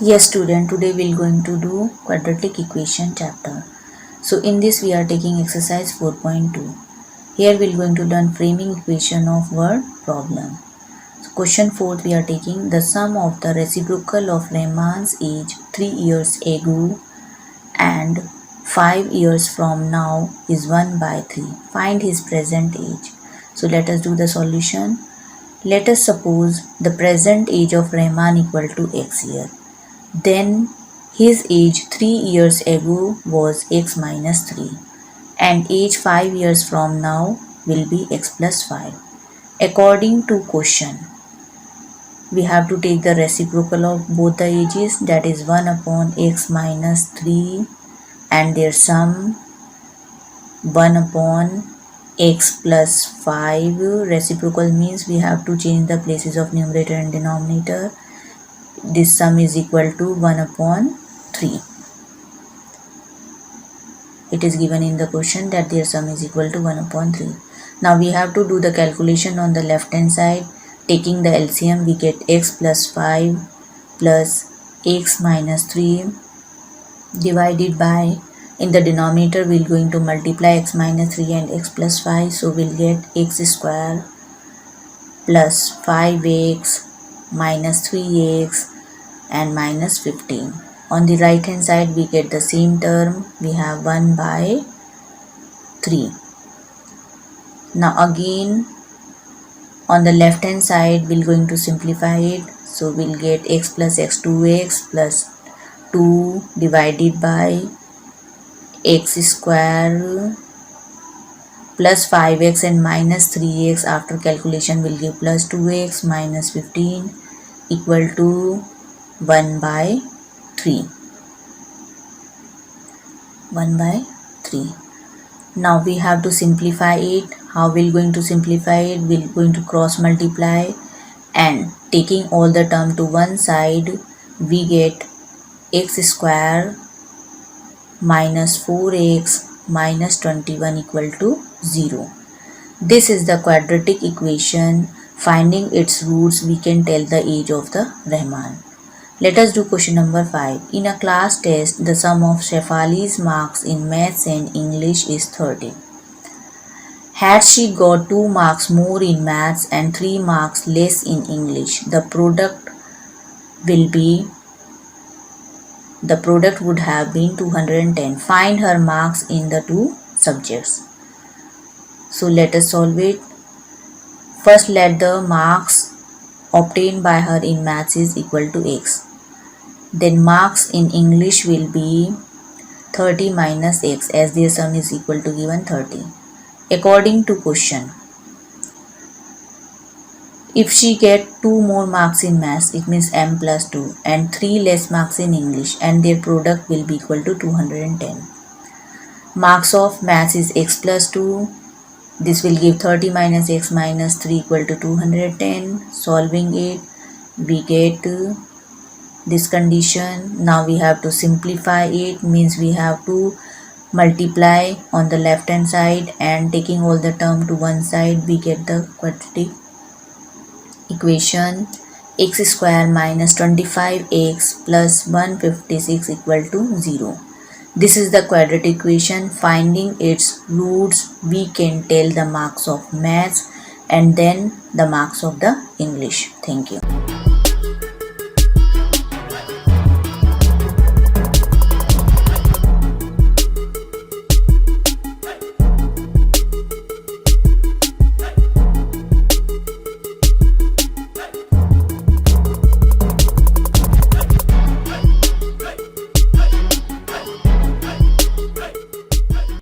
Yes student, today we are going to do quadratic equation chapter. So in this we are taking exercise 4.2. Here we are going to learn framing equation of word problem. So question 4th we are taking the sum of the reciprocal of Rahman's age 3 years ago and 5 years from now is 1 by 3. Find his present age. So let us do the solution. Let us suppose the present age of Rahman equal to x year. Then his age 3 years ago was x minus 3 and age 5 years from now will be x plus 5. According to question, we have to take the reciprocal of both the ages, that is 1 upon x minus 3 and their sum 1 upon x plus 5. Reciprocal means we have to change the places of numerator and denominator. This sum is equal to 1 upon 3. It is given in the question that their sum is equal to 1 upon 3. Now we have to do the calculation on the left hand side. Taking the LCM, we get x plus 5 plus x minus 3 divided by, in the denominator we are going to multiply x minus 3 and x plus 5. So we will get x square plus 5x minus 3x and minus 15. On the right hand side we get the same term, we have 1 by 3. Now again on the left hand side we are going to simplify it. So we will get x plus x 2x plus 2 divided by x square plus 5x and minus 3x. After calculation will give plus 2x minus 15 equal to 1 by 3. 1 by 3. Now we have to simplify it. How we are going to simplify it? We are going to cross multiply and taking all the term to one side we get x square minus 4x minus 21 equal to 0. This is the quadratic equation. Finding its roots we can tell the age of the Rahman. Let us do question number 5. In a class test, the sum of Shefali's marks in maths and English is 30. Had she got 2 marks more in maths and 3 marks less in English, the product would have been 210. Find her marks in the 2 subjects. So let us solve it. First let the marks obtained by her in maths is equal to x. Then marks in English will be 30 minus x as their sum is equal to given 30. According to question, if she get 2 more marks in maths, it means m plus 2 and 3 less marks in English and their product will be equal to 210. Marks of maths is x plus 2. This will give 30 minus x minus 3 equal to 210. Solving it, we get this condition. Now we have to simplify it, means we have to multiply on the left hand side and taking all the term to one side we get the quadratic equation. X square minus 25x plus 156 equal to 0. This is the quadratic equation. Finding its roots we can tell the marks of maths and then the marks of the English. Thank you.